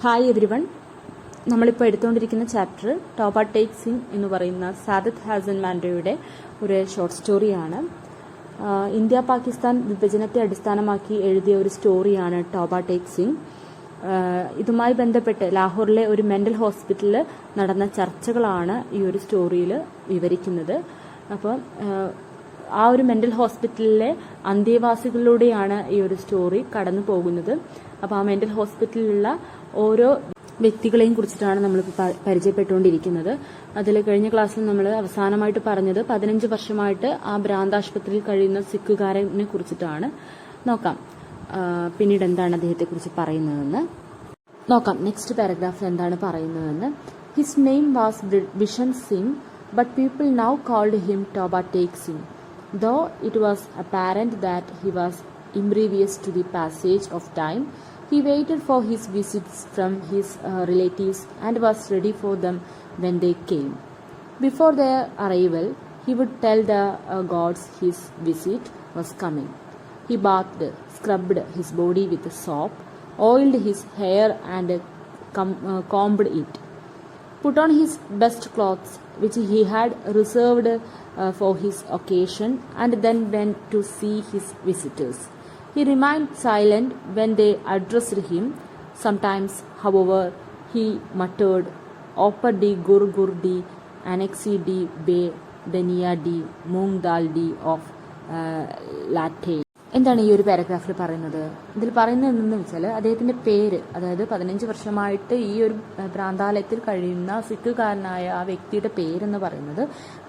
Hi everyone, നമ്മളിപ്പോൾ എടുത്തുകൊണ്ടിരിക്കുന്ന chapter Toba take Singh എന്ന് പറയുന്ന സാദത്ത് ഹാസൻ മാൻഡോയുടെ ഒരു ഷോർട്ട് സ്റ്റോറിയാണ്. ഇന്ത്യ പാകിസ്ഥാൻ വിഭജനത്തെ അടിസ്ഥാനമാക്കി എഴുതിയ ഒരു സ്റ്റോറിയാണ് ടോബ ടേക്ക് സിംഗ്. ഇതുമായി ബന്ധപ്പെട്ട് ലാഹോറിലെ ഒരു മെൻ്റൽ ഹോസ്പിറ്റലിൽ നടന്ന ചർച്ചകളാണ് ഈ ഒരു സ്റ്റോറിയിൽ വിവരിക്കുന്നത്. അപ്പോൾ ആ ഒരു മെൻ്റൽ ഹോസ്പിറ്റലിലെ അന്തേവാസികളിലൂടെയാണ് ഈ ഒരു സ്റ്റോറി കടന്നു പോകുന്നത്. അപ്പോൾ ആ മെൻ്റൽ ഹോസ്പിറ്റലിലുള്ള ഓരോ വ്യക്തികളെയും കുറിച്ചിട്ടാണ് നമ്മളിപ്പോൾ പരിചയപ്പെട്ടുകൊണ്ടിരിക്കുന്നത്. അതിൽ കഴിഞ്ഞ ക്ലാസ്സിൽ നമ്മൾ അവസാനമായിട്ട് പറഞ്ഞത് 15 വർഷമായിട്ട് ആ ഭ്രാന്താശുപത്രിയിൽ കഴിയുന്ന സിഖുകാരനെ കുറിച്ചിട്ടാണ്. നോക്കാം പിന്നീട് എന്താണ് അദ്ദേഹത്തെക്കുറിച്ച് പറയുന്നതെന്ന് നോക്കാം. നെക്സ്റ്റ് പാരഗ്രാഫിൽ എന്താണ് പറയുന്നതെന്ന്. His name was vision Singh, but people now called him Toba Tek Singh, though it was apparent that he was impervious to the passage of time. He waited for his visits from his relatives and was ready for them when they came. Before their arrival, he would tell the gods his visit was coming. He bathed, scrubbed his body with soap, oiled his hair and combed it, put on his best clothes which he had reserved for his occasion, and then went to see his visitors. He remained silent when they addressed him. Sometimes, however, he muttered, "Opar di gur gur di, anexi di be daniya di, moong dal di of latte." എന്താണ് ഈ ഒരു പാരഗ്രാഫിൽ പറയുന്നത്? ഇതിൽ പറയുന്നത് എന്തെന്ന് വെച്ചാൽ അദ്ദേഹത്തിന്റെ പേര്, അതായത് 15 വർഷമായിട്ട് ഈ ഒരു ഭ്രാന്താലയത്തിൽ കഴിയുന്ന സിഖുകാരനായ ആ വ്യക്തിയുടെ പേരെന്ന് പറയുന്നത്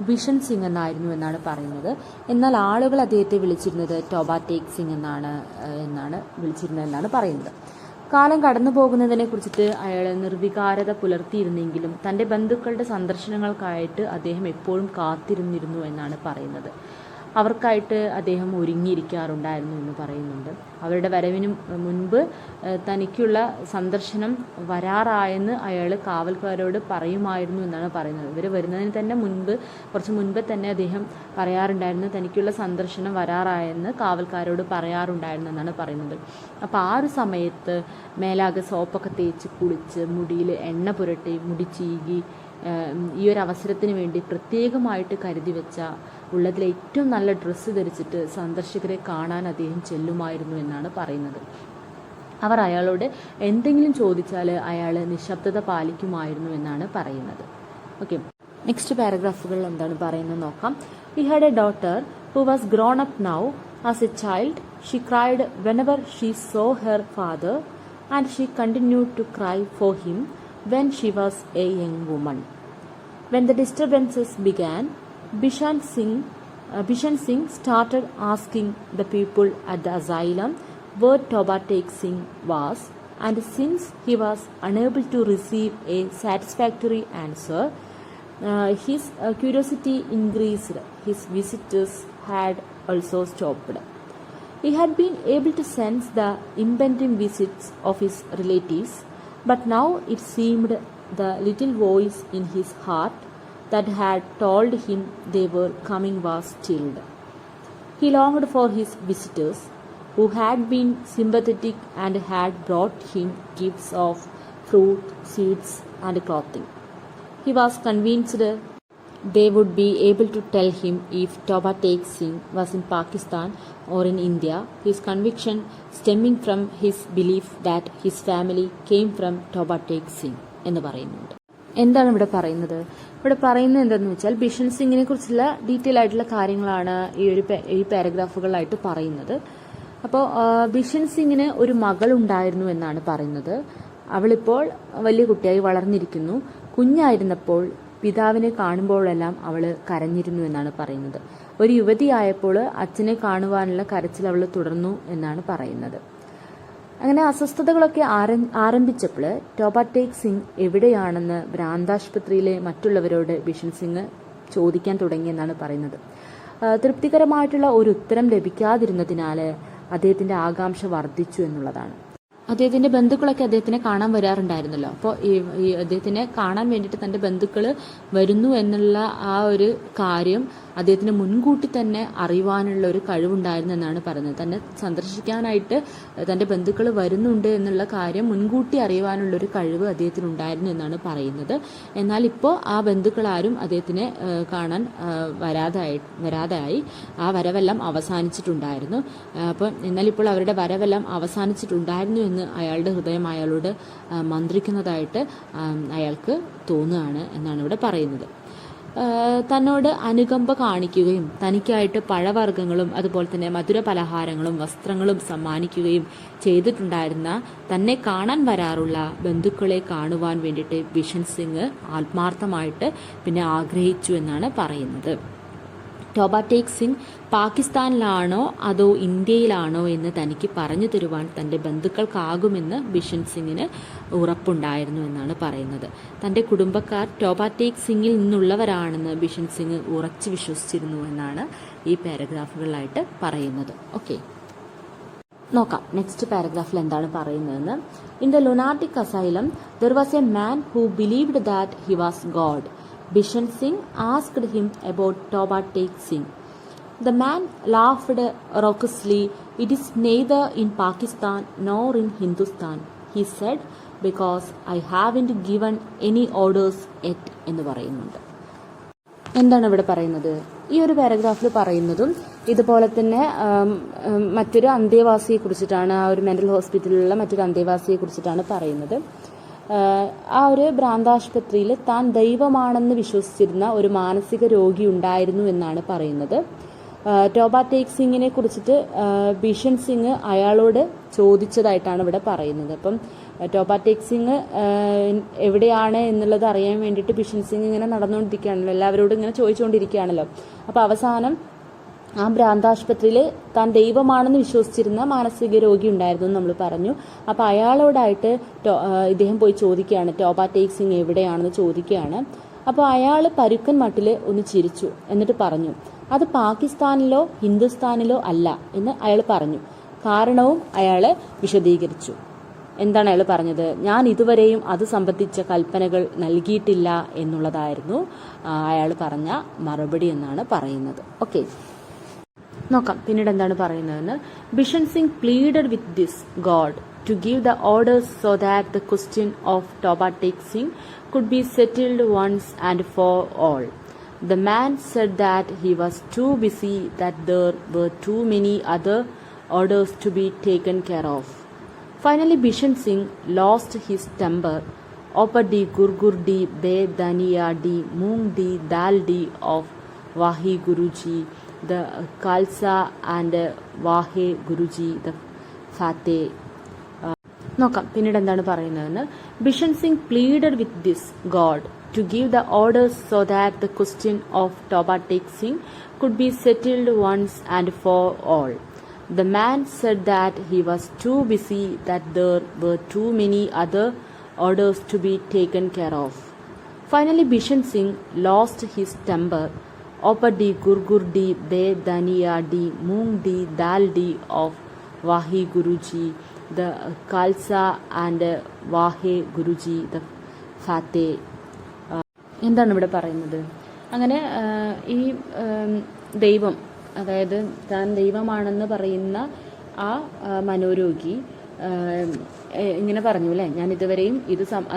വിഷൻ സിംഗ് എന്നായിരുന്നു എന്നാണ് പറയുന്നത്. എന്നാൽ ആളുകൾ അദ്ദേഹത്തെ വിളിച്ചിരുന്നത് ടോബ ടേക്ക് സിംഗ് എന്നാണ് വിളിച്ചിരുന്നതെന്നാണ് പറയുന്നത്. കാലം കടന്നു പോകുന്നതിനെ കുറിച്ചിട്ട് അയാൾ നിർവികാരത പുലർത്തിയിരുന്നെങ്കിലും തൻ്റെ ബന്ധുക്കളുടെ സന്ദർശനങ്ങൾക്കായിട്ട് അദ്ദേഹം എപ്പോഴും കാത്തിരുന്നിരുന്നു എന്നാണ് പറയുന്നത്. അവർക്കായിട്ട് അദ്ദേഹം ഒരുങ്ങിയിരിക്കാറുണ്ടായിരുന്നു എന്ന് പറയുന്നുണ്ട്. അവരുടെ വരവിന് മുൻപ് തനിക്കുള്ള സന്ദർശനം വരാറായെന്ന് അയാൾ കാവൽക്കാരോട് പറയുമായിരുന്നു എന്നാണ് പറയുന്നത്. ഇവർ വരുന്നതിന് തന്നെ കുറച്ച് മുൻപ് തന്നെ അദ്ദേഹം പറയാറുണ്ടായിരുന്നു തനിക്കുള്ള സന്ദർശനം വരാറായെന്ന് കാവൽക്കാരോട് പറയാറുണ്ടായിരുന്നു എന്നാണ് പറയുന്നത്. അപ്പോൾ ആ ഒരു സമയത്ത് മേലാകെ സോപ്പൊക്കെ തേച്ച് കുളിച്ച് മുടിയിൽ എണ്ണ പുരട്ടി മുടി ചീകി ഈ ഒരു അവസരത്തിന് വേണ്ടി പ്രത്യേകമായിട്ട് കരുതി വെച്ച ഉള്ളതിലെ ഏറ്റവും നല്ല ഡ്രസ്സ് ധരിച്ചിട്ട് സന്ദർശകരെ കാണാൻ അദ്ദേഹം ചെല്ലുമായിരുന്നു എന്നാണ് പറയുന്നത്. അവർ അയാളോട് എന്തെങ്കിലും ചോദിച്ചാൽ അയാൾ നിശബ്ദത പാലിക്കുമായിരുന്നു എന്നാണ് പറയുന്നത്. ഓക്കെ, നെക്സ്റ്റ് പാരഗ്രാഫുകളിൽ എന്താണ് പറയുന്നത് നോക്കാം. He had a daughter who was grown up now. As a child she cried whenever she saw her father, and she continued to cry for him when she was a young woman. When the disturbances began, Bishan Singh started asking the people at the asylum where Toba Tek Singh was, and since he was unable to receive a satisfactory answer, his curiosity increased. His visitors had also stopped. He had been able to sense the impending visits of his relatives, but now it seemed the little voice in his heart that had told him they were coming was stilled. He longed for his visitors, who had been sympathetic and had brought him gifts of fruit, seeds, and clothing. He was convinced they would be able to tell him if Toba Tek Singh was in Pakistan or in India, his conviction stemming from his belief that his family came from Toba Tek Singh എന്ന് പറയുന്നുണ്ട്. എന്താണ് ഇവിടെ പറയുന്നത്? ഇവിടെ പറയുന്നത് എന്താണെന്ന് വെച്ചാൽ ബിഷൻ സിംഗിനെ കുറിച്ചുള്ള ഡീറ്റെയിൽ ആയിട്ടുള്ള കാര്യങ്ങളാണ് ഈ പാരഗ്രാഫുകളായിട്ട് പറയുന്നത്. അപ്പോൾ ബിഷൻ സിംഗിന് ഒരു മകൾ ഉണ്ടായിരുന്നു എന്നാണ് പറയുന്നത്. അവളിപ്പോൾ വലിയ കുട്ടിയായി വളർന്നിരിക്കുന്നു. കുഞ്ഞായിരുന്നപ്പോൾ പിതാവിനെ കാണുമ്പോഴെല്ലാം അവൾ കരഞ്ഞിരുന്നു എന്നാണ് പറയുന്നത്. ഒരു യുവതിയായപ്പോൾ അച്ഛനെ കാണുവാനുള്ള കരച്ചിൽ അവൾ തുടർന്നു എന്നാണ് പറയുന്നത്. അങ്ങനെ അസ്വസ്ഥതകളൊക്കെ ആരംഭിച്ചപ്പോൾ ടോബ ടേക്ക് സിംഗ് എവിടെയാണെന്ന് ഭ്രാന്താശുപത്രിയിലെ മറ്റുള്ളവരോട് ബിഷൻ സിംഗ് ചോദിക്കാൻ തുടങ്ങിയെന്നാണ് പറയുന്നത്. തൃപ്തികരമായിട്ടുള്ള ഒരു ഉത്തരം ലഭിക്കാതിരുന്നതിനാൽ അദ്ദേഹത്തിന്റെ ആകാംക്ഷ വർദ്ധിച്ചു എന്നുള്ളതാണ്. അദ്ദേഹത്തിന്റെ ബന്ധുക്കളൊക്കെ അദ്ദേഹത്തിനെ കാണാൻ വരാറുണ്ടായിരുന്നല്ലോ. അപ്പോൾ ഈ അദ്ദേഹത്തിനെ കാണാൻ വേണ്ടിയിട്ട് തൻ്റെ ബന്ധുക്കൾ വരുന്നു എന്നുള്ള ആ ഒരു കാര്യം അദ്ദേഹത്തിന് മുൻകൂട്ടി തന്നെ അറിയുവാനുള്ള ഒരു കഴിവുണ്ടായിരുന്നു എന്നാണ് പറയുന്നത്. തന്നെ സന്ദർശിക്കാനായിട്ട് തൻ്റെ ബന്ധുക്കൾ വരുന്നുണ്ട് എന്നുള്ള കാര്യം മുൻകൂട്ടി അറിയുവാനുള്ള ഒരു കഴിവ് അദ്ദേഹത്തിനുണ്ടായിരുന്നു എന്നാണ് പറയുന്നത്. എന്നാൽ ഇപ്പോൾ ആ ബന്ധുക്കളാരും അദ്ദേഹത്തിനെ കാണാൻ വരാതായി ആ വരവെല്ലാം അവസാനിച്ചിട്ടുണ്ടായിരുന്നു. അപ്പം എന്നാൽ ഇപ്പോൾ അവരുടെ വരവെല്ലാം അവസാനിച്ചിട്ടുണ്ടായിരുന്നു എന്ന് അയാളുടെ ഹൃദയം അയാളോട് മന്ത്രിക്കുന്നതായിട്ട് അയാൾക്ക് തോന്നുകയാണ് എന്നാണ് ഇവിടെ പറയുന്നത്. തന്നോട് അനുകമ്പ കാണിക്കുകയും തനിക്കായിട്ട് പഴവർഗ്ഗങ്ങളും അതുപോലെ തന്നെ മധുര പലഹാരങ്ങളും വസ്ത്രങ്ങളും സമ്മാനിക്കുകയും ചെയ്തിട്ടുണ്ടായിരുന്ന തന്നെ കാണാൻ വരാറുള്ള ബന്ധുക്കളെ കാണുവാൻ വേണ്ടിയിട്ട് ബിഷൻ സിംഗ് ആത്മാർത്ഥമായിട്ട് പിന്നെ ആഗ്രഹിച്ചു എന്നാണ് പറയുന്നത്. ടോബ ടെക് സിംഗ് പാകിസ്ഥാനിലാണോ അതോ ഇന്ത്യയിലാണോ എന്ന് തനിക്ക് പറഞ്ഞു തരുവാൻ തൻ്റെ ബന്ധുക്കൾക്കാകുമെന്ന് ബിഷൻ സിംഗിന് ഉറപ്പുണ്ടായിരുന്നു എന്നാണ് പറയുന്നത്. തൻ്റെ കുടുംബക്കാർ ടോബ ടെക് സിംഗിൽ നിന്നുള്ളവരാണെന്ന് ബിഷൻ സിംഗ് ഉറച്ചു വിശ്വസിച്ചിരുന്നു എന്നാണ് ഈ പാരഗ്രാഫുകളിലായിട്ട് പറയുന്നത്. ഓക്കെ, നോക്കാം നെക്സ്റ്റ് പാരഗ്രാഫിൽ എന്താണ് പറയുന്നതെന്ന്. In the lunatic asylum there was a man who believed that he was God. Bishan Singh asked him about Toba Tek Singh. The man laughed raucously. It is neither in Pakistan nor in Hindustan, he said, because I haven't given any orders yet എന്ന് പറയുന്നുണ്ട്. എന്താണ് ഇവിടെ പറയുന്നത്? ഈ ഒരു പാരഗ്രാഫിൽ പറയുന്നതും ഇതുപോലെ തന്നെ മറ്റൊരു അന്തേവാസിയെ കുറിച്ചിട്ടാണ്, ആ ഒരു മെന്റൽ ഹോസ്പിറ്റലിലുള്ള മറ്റൊരു അന്തേവാസിയെ കുറിച്ചിട്ടാണ് പറയുന്നത്. ആ ഒരു ഭ്രാന്താശുപത്രിയിൽ താൻ ദൈവമാണെന്ന് വിശ്വസിച്ചിരുന്ന ഒരു മാനസിക രോഗി ഉണ്ടായിരുന്നു എന്നാണ് പറയുന്നത്. ടോബ ടെക് സിംഗിനെ കുറിച്ചിട്ട് ബിഷൻ സിംഗ് അയാളോട് ചോദിച്ചതായിട്ടാണ് ഇവിടെ പറയുന്നത്. അപ്പം ടോബ ടെക് സിംഗ് എവിടെയാണ് എന്നുള്ളത് അറിയാൻ വേണ്ടിയിട്ട് ബിഷൻ സിംഗ് ഇങ്ങനെ നടന്നുകൊണ്ടിരിക്കുകയാണല്ലോ, എല്ലാവരോടും ഇങ്ങനെ ചോദിച്ചുകൊണ്ടിരിക്കുകയാണല്ലോ. അപ്പോൾ അവസാനം ആ ഭ്രാന്താശുപത്രിയിൽ താൻ ദൈവമാണെന്ന് വിശ്വസിച്ചിരുന്ന മാനസിക രോഗി ഉണ്ടായിരുന്നു എന്ന് നമ്മൾ പറഞ്ഞു. അപ്പോൾ അയാളോടായിട്ട് ഇദ്ദേഹം പോയി ചോദിക്കുകയാണ്, ടോബ ടെക് സിംഗ് എവിടെയാണെന്ന് ചോദിക്കുകയാണ്. അപ്പോൾ അയാൾ പരുക്കൻ മട്ടിൽ ഒന്ന് ചിരിച്ചു, എന്നിട്ട് പറഞ്ഞു, അത് പാകിസ്ഥാനിലോ ഹിന്ദുസ്ഥാനിലോ അല്ല എന്ന് അയാൾ പറഞ്ഞു. കാരണവും അയാൾ വിശദീകരിച്ചു. എന്താണ് അയാൾ പറഞ്ഞത്? ഞാൻ ഇതുവരെയും അത് സംബന്ധിച്ച കൽപ്പനകൾ നൽകിയിട്ടില്ല എന്നുള്ളതായിരുന്നു അയാൾ പറഞ്ഞ മറുപടി എന്നാണ് പറയുന്നത്. ഓക്കെ, നോക്കാം പിന്നീട് എന്താണ് പറയുന്നതെന്ന്. Bishan Singh pleaded with this god to give the orders so that the question of Toba Tek Singh could be settled once and for all. The man said that he was too busy, that there were too many other orders to be taken care of. Finally, Bishan Singh lost his temper. Opadi gurgur di be daniya di moong di dal di of Wahi Guruji, the Khalsa and Wahe Guruji, the Fateh. നോക്കാം പിന്നീട് എന്താണ് പറയുന്നതെന്ന്. Bishan Singh pleaded with this God to give the orders so that the question of Toba Tek Singh could be settled once and for all. The man said that he was too busy, that there were too many other orders to be taken care of. Finally, Bishan Singh lost his temper. Opadi gurgur di be daniya di moong di dal di of Wahi Guruji, the Khalsa and Wahe Guruji, the Fateh. എന്താണ് ഇവിടെ പറയുന്നത്? അങ്ങനെ ഈ ദൈവം, അതായത് താൻ ദൈവമാണെന്ന് പറയുന്ന ആ മനോരോഗി ഇങ്ങനെ പറഞ്ഞു അല്ലേ, ഞാൻ ഇതുവരെയും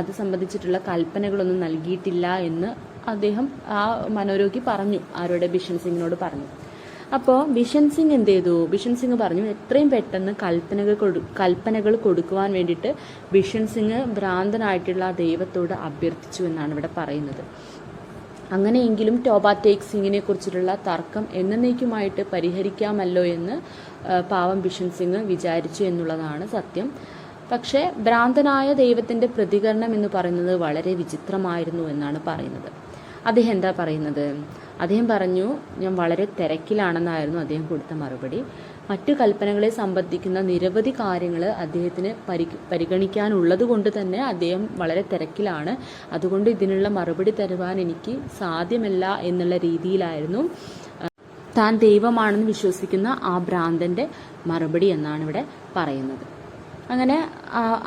അത് സംബന്ധിച്ചിട്ടുള്ള കൽപ്പനകളൊന്നും നൽകിയിട്ടില്ല എന്ന് അദ്ദേഹം ആ മനോരോഗി പറഞ്ഞു. ആരോടെ? ബിഷൻ സിംഗിനോട് പറഞ്ഞു. അപ്പോൾ ബിഷൻ സിംഗ് എന്ത് ചെയ്തു? ബിഷൻ സിംഗ് പറഞ്ഞു എത്രയും പെട്ടെന്ന് കൽപ്പനകൾ കൊടുക്കുവാൻ വേണ്ടിയിട്ട് ബിഷൻ സിംഗ് ഭ്രാന്തനായിട്ടുള്ള ദൈവത്തോട് അഭ്യർത്ഥിച്ചു എന്നാണ് ഇവിടെ പറയുന്നത്. അങ്ങനെയെങ്കിലും ടോബ ടെക് സിംഗിനെ കുറിച്ചിട്ടുള്ള തർക്കം എന്നേക്കുമായിട്ട് പരിഹരിക്കാമല്ലോ എന്ന് പാവം ബിഷൻ സിംഗ് വിചാരിച്ചു എന്നുള്ളതാണ് സത്യം. പക്ഷേ ഭ്രാന്തനായ ദൈവത്തിൻ്റെ പ്രതികരണം എന്ന് പറയുന്നത് വളരെ വിചിത്രമായിരുന്നു എന്നാണ് പറയുന്നത്. അദ്ദേഹം എന്താ പറയുന്നത്? അദ്ദേഹം പറഞ്ഞു, ഞാൻ വളരെ തിരക്കിലാണെന്നായിരുന്നു അദ്ദേഹം കൊടുത്ത മറുപടി. മറ്റു കൽപ്പനകളെ സംബന്ധിക്കുന്ന നിരവധി കാര്യങ്ങൾ അദ്ദേഹത്തിന് പരിഗണിക്കാനുള്ളത് കൊണ്ട് തന്നെ അദ്ദേഹം വളരെ തിരക്കിലാണ്. അതുകൊണ്ട് ഇതിനുള്ള മറുപടി തരുവാൻ എനിക്ക് സാധ്യമല്ല എന്നുള്ള രീതിയിലായിരുന്നു താൻ ദൈവമാണെന്ന് വിശ്വസിക്കുന്ന ആ ഭ്രാന്തൻ്റെ മറുപടി എന്നാണ് ഇവിടെ പറയുന്നത്. അങ്ങനെ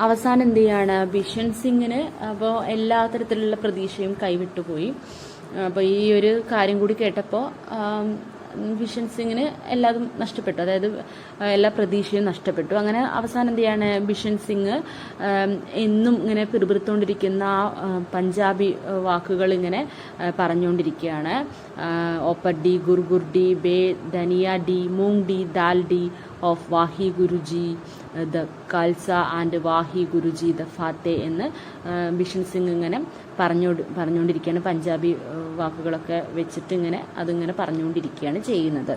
അവസാനം എന്ത് ചെയ്യാണ്? ബിഷൻ സിംഗിന് അപ്പോൾ എല്ലാ തരത്തിലുള്ള പ്രതീക്ഷയും കൈവിട്ടുപോയി. അപ്പോൾ ഈ ഒരു കാര്യം കൂടി കേട്ടപ്പോൾ ബിഷൻ സിംഗിന് എല്ലാതും നഷ്ടപ്പെട്ടു, അതായത് എല്ലാ പ്രതീക്ഷയും നഷ്ടപ്പെട്ടു. അങ്ങനെ അവസാനം എന്ത് ചെയ്യാണ്, ബിഷൻ സിംഗ് എന്നും ഇങ്ങനെ പിറുപിറുത്തോണ്ടിരിക്കുന്ന ആ പഞ്ചാബി വാക്കുകൾ ഇങ്ങനെ പറഞ്ഞുകൊണ്ടിരിക്കുകയാണ്. ഓപ്പർ ഗുർഗുർ ബേ ധനിയ ഡി മൂങ് ഡി ദാൽ ഡി ഓഫ് വാഹി ഗുരുജി ദ കാൽസ ആൻഡ് വാഹി ഗുരുജി ദ ഫാത്തെ എന്ന് ബിഷൻ സിംഗ് ഇങ്ങനെ പറഞ്ഞുകൊണ്ടിരിക്കുകയാണ്. പഞ്ചാബി വാക്കുകളൊക്കെ വെച്ചിട്ട് അതിങ്ങനെ പറഞ്ഞുകൊണ്ടിരിക്കുകയാണ് ചെയ്യുന്നത്.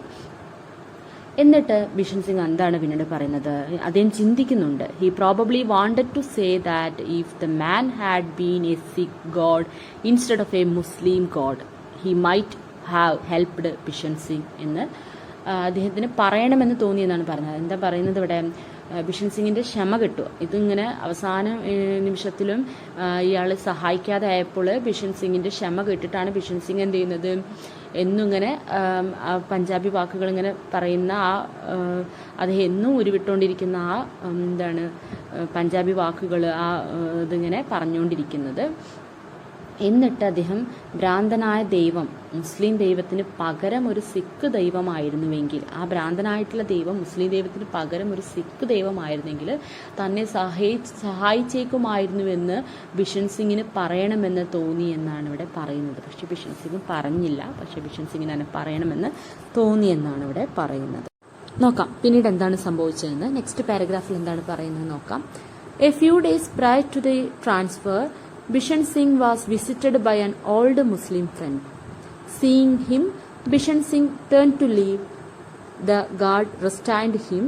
എന്നിട്ട് ബിഷൻ സിംഗ് എന്താണ് പിന്നീട് പറയുന്നത്, അദ്ദേഹം ചിന്തിക്കുന്നുണ്ട്. He probably wanted to say that if the man had been a Sikh god instead of a Muslim god he might have helped Bishan Singh എന്ന് അദ്ദേഹത്തിന് പറയണമെന്ന് തോന്നിയെന്നാണ് പറഞ്ഞത്. എന്താ പറയുന്നത് ഇവിടെ, ബിഷൻ സിംഗിന്റെ ക്ഷമ കിട്ടും. ഇതിങ്ങനെ അവസാന നിമിഷത്തിലും ഇയാൾ സഹായിക്കാതെ ആയപ്പോൾ ബിഷൻ സിംഗിന്റെ ക്ഷമ കിട്ടിയിട്ടാണ് ബിഷൻ സിംഗ് എന്ത് ചെയ്യുന്നത്, എന്നും ഇങ്ങനെ പഞ്ചാബി വാക്കുകൾ ഇങ്ങനെ പറയുന്ന അദ്ദേഹം എന്നും ഉരുവിട്ടുകൊണ്ടിരിക്കുന്ന പഞ്ചാബി വാക്കുകൾ ഇതിങ്ങനെ പറഞ്ഞുകൊണ്ടിരിക്കുന്നത്. എന്നിട്ട് അദ്ദേഹം ഭ്രാന്തനായ ദൈവം മുസ്ലിം ദൈവത്തിന് പകരം ഒരു സിഖ് ദൈവമായിരുന്നുവെങ്കിൽ, ആ ഭ്രാന്തനായിട്ടുള്ള ദൈവം മുസ്ലിം ദൈവത്തിന് പകരം ഒരു സിഖ് ദൈവമായിരുന്നെങ്കിൽ തന്നെ സഹായിച്ചേക്കുമായിരുന്നുവെന്ന് ബിഷൻ സിംഗിന് പറയണമെന്ന് തോന്നി എന്നാണ് ഇവിടെ പറയുന്നത്. പക്ഷെ ബിഷൻ സിംഗ് പറഞ്ഞില്ല. പക്ഷെ ബിഷൻ സിംഗിന് തന്നെ പറയണമെന്ന് തോന്നി എന്നാണ് ഇവിടെ പറയുന്നത്. നോക്കാം പിന്നീട് എന്താണ് സംഭവിച്ചതെന്ന്. നെക്സ്റ്റ് പാരഗ്രാഫിൽ എന്താണ് പറയുന്നത് നോക്കാം. A few days prior to the transfer Bishan Singh was visited by an old Muslim friend. Seeing him, Bishan Singh turned to leave. The guard restrained him.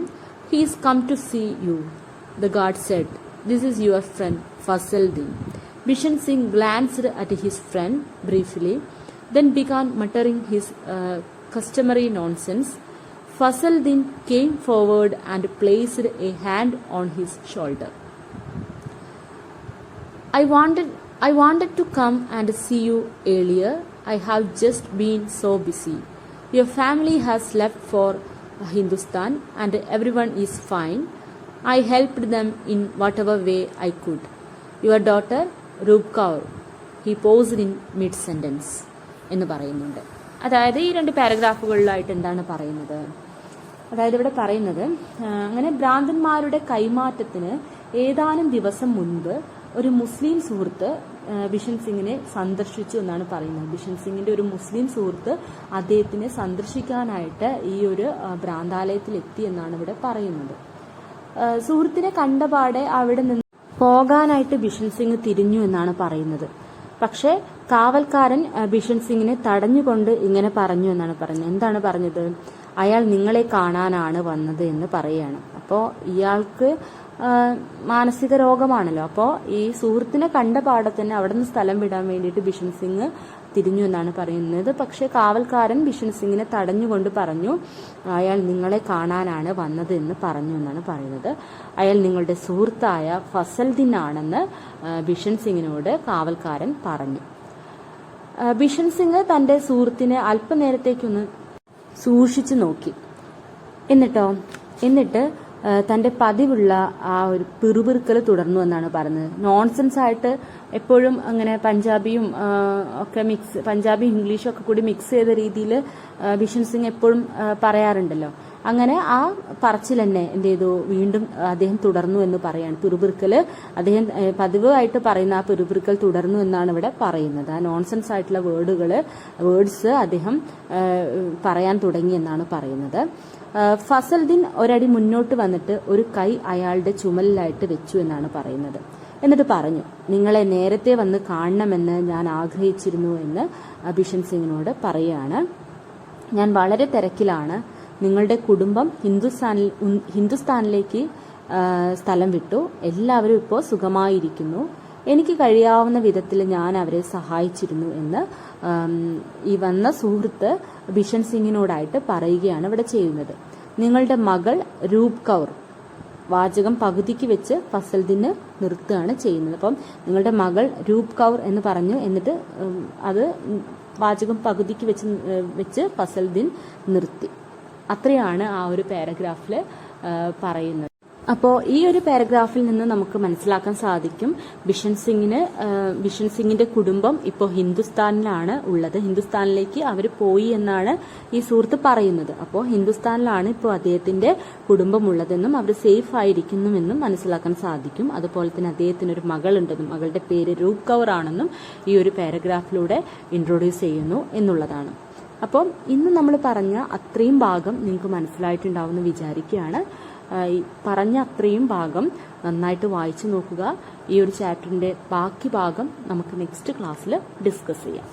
He is come to see you. The guard said, This is your friend, Faisal-Din. Bishan Singh glanced at his friend briefly, then began muttering his customary nonsense. Faisal-Din came forward and placed a hand on his shoulder. I wanted to come and see you earlier. I have just been so busy. Your family has left for Hindustan and everyone is fine. I helped them in whatever way I could. Your daughter, Roob Kaur. He paused in mid-sentence എന്ന് പറയുന്നുണ്ട്. അതായത് ഈ രണ്ട് പാരഗ്രാഫുകളിലായിട്ട് എന്താണ് പറയുന്നത്, അതായത് ഇവിടെ പറയുന്നത് അങ്ങനെ ഭ്രാന്തന്മാരുടെ കൈമാറ്റത്തിന് ഏതാനും ദിവസം മുൻപ് ഒരു മുസ്ലിം സുഹൃത്ത് ബിഷൻ സിംഗിനെ സന്ദർശിച്ചു എന്നാണ് പറയുന്നത്. ബിഷൻ സിംഗിന്റെ ഒരു മുസ്ലിം സുഹൃത്ത് അദ്ദേഹത്തിനെ സന്ദർശിക്കാനായിട്ട് ഈ ഒരു ഭ്രാന്താലയത്തിൽ എത്തി എന്നാണ് ഇവിടെ പറയുന്നത്. സുഹൃത്തിനെ കണ്ടപാടെ അവിടെ നിന്ന് പോകാനായിട്ട് ബിഷൻ സിംഗ് തിരിഞ്ഞു എന്നാണ് പറയുന്നത്. പക്ഷെ കാവൽക്കാരൻ ബിഷൻ സിംഗിനെ തടഞ്ഞുകൊണ്ട് ഇങ്ങനെ പറഞ്ഞു എന്നാണ് പറയുന്നത്. എന്താണ് പറഞ്ഞത്, അയാൾ നിങ്ങളെ കാണാനാണ് വന്നത് എന്ന് പറയുകയാണ്. അപ്പോൾ ഇയാൾക്ക് മാനസിക രോഗമാണല്ലോ. അപ്പോൾ ഈ സുഹൃത്തിനെ കണ്ട പാടെ തന്നെ അവിടെ നിന്ന് സ്ഥലം വിടാൻ വേണ്ടിയിട്ട് ബിഷൻ സിംഗ് തിരിഞ്ഞു എന്നാണ് പറയുന്നത്. പക്ഷെ കാവൽക്കാരൻ ബിഷൻ സിംഗിനെ തടഞ്ഞുകൊണ്ട് പറഞ്ഞു, അയാൾ നിങ്ങളെ കാണാനാണ് വന്നത് എന്ന് പറഞ്ഞു എന്നാണ് പറയുന്നത്. അയാൾ നിങ്ങളുടെ സുഹൃത്തായ ഫസൽദിൻ ആണെന്ന് ബിഷൻ സിംഗിനോട് കാവൽക്കാരൻ പറഞ്ഞു. ബിഷൻ സിംഗ് തന്റെ സുഹൃത്തിനെ അല്പനേരത്തേക്കൊന്ന് സൂക്ഷിച്ചു നോക്കി. എന്നിട്ട് തന്റെ പതിവുള്ള ആ ഒരു പിറുപിറുക്കൽ തുടർന്നു എന്നാണ് പറയുന്നത്. നോൺസെൻസ് ആയിട്ട് എപ്പോഴും അങ്ങനെ പഞ്ചാബിയും ഒക്കെ പഞ്ചാബി ഇംഗ്ലീഷും ഒക്കെ കൂടി മിക്സ് ചെയ്ത രീതിയിൽ ബിഷൻ സിംഗ് എപ്പോഴും പറയാറുണ്ടല്ലോ. അങ്ങനെ ആ പറച്ചിൽ തന്നെ എന്ത് ചെയ്തു, വീണ്ടും അദ്ദേഹം തുടർന്നു എന്ന് പറയാണ്. പിറുപിറുക്കല് അദ്ദേഹം പതിവായിട്ട് പറയുന്ന ആ പിറുപിറുക്കൽ തുടർന്നു എന്നാണ് ഇവിടെ പറയുന്നത്. ആ നോൺസെൻസ് ആയിട്ടുള്ള വേർഡ്സ് അദ്ദേഹം പറയാൻ തുടങ്ങി എന്നാണ് പറയുന്നത്. ഫസൽദിൻ ഒരടി മുന്നോട്ട് വന്നിട്ട് ഒരു കൈ അയാളുടെ ചുമലിലായിട്ട് വെച്ചു എന്നാണ് പറയുന്നത്. എന്നിട്ട് പറഞ്ഞു, നിങ്ങളെ നേരത്തെ വന്ന് കാണണമെന്ന് ഞാൻ ആഗ്രഹിച്ചിരുന്നു എന്ന് ബിഷൻ സിംഗിനോട് പറയുകയാണ്. ഞാൻ വളരെ തിരക്കിലാണ്. നിങ്ങളുടെ കുടുംബം ഹിന്ദുസ്ഥാനിലേക്ക് സ്ഥലം വിട്ടു. എല്ലാവരും ഇപ്പോൾ സുഖമായിരിക്കുന്നു. എനിക്ക് കഴിയാവുന്ന വിധത്തിൽ ഞാൻ അവരെ സഹായിച്ചിരുന്നു എന്ന് ഈ വന്ന സുഹൃത്ത് ബിഷൻ സിംഗിനോടായിട്ട് പറയുകയാണ് ഇവിടെ ചെയ്യുന്നത്. നിങ്ങളുടെ മകൾ രൂപ് കൗർ, വാചകം പകുതിക്ക് വെച്ച് ഫസൽദിന് നിർത്തുകയാണ് ചെയ്യുന്നത്. അപ്പം നിങ്ങളുടെ മകൾ രൂപ് കൗർ എന്ന് പറഞ്ഞു. എന്നിട്ട് അത് വാചകം പകുതിക്ക് വെച്ച് ഫസൽദിൻ നിർത്തി. അത്രയാണ് ആ ഒരു പാരഗ്രാഫിൽ പറയുന്നത്. അപ്പോൾ ഈ ഒരു പാരഗ്രാഫിൽ നിന്ന് നമുക്ക് മനസ്സിലാക്കാൻ സാധിക്കും ബിഷൻ സിംഗിന്റെ കുടുംബം ഇപ്പോൾ ഹിന്ദുസ്ഥാനിലാണ് ഉള്ളത്. ഹിന്ദുസ്ഥാനിലേക്ക് അവർ പോയി എന്നാണ് ഈ സുഹൃത്ത് പറയുന്നത്. അപ്പോൾ ഹിന്ദുസ്ഥാനിലാണ് ഇപ്പോൾ അദ്ദേഹത്തിന്റെ കുടുംബം ഉള്ളതെന്നും അവർ സേഫ് ആയിരിക്കുന്നുവെന്നും മനസ്സിലാക്കാൻ സാധിക്കും. അതുപോലെ തന്നെ അദ്ദേഹത്തിന് ഒരു മകളുണ്ടെന്നും മകളുടെ പേര് രൂപ് കൗർ ആണെന്നും ഈ ഒരു പാരഗ്രാഫിലൂടെ ഇൻട്രൊഡ്യൂസ് ചെയ്യുന്നു എന്നുള്ളതാണ്. അപ്പം ഇന്ന് നമ്മൾ പറഞ്ഞ അത്രയും ഭാഗം നിങ്ങൾക്ക് മനസ്സിലായിട്ടുണ്ടാവുമെന്ന് വിചാരിക്കുകയാണ്. പറഞ്ഞ അത്രയും ഭാഗം നന്നായിട്ട് വായിച്ചു നോക്കുക. ഈ ഒരു ചാപ്റ്ററിന്റെ ബാക്കി ഭാഗം നമുക്ക് നെക്സ്റ്റ് ക്ലാസ്സിൽ ഡിസ്കസ് ചെയ്യാം.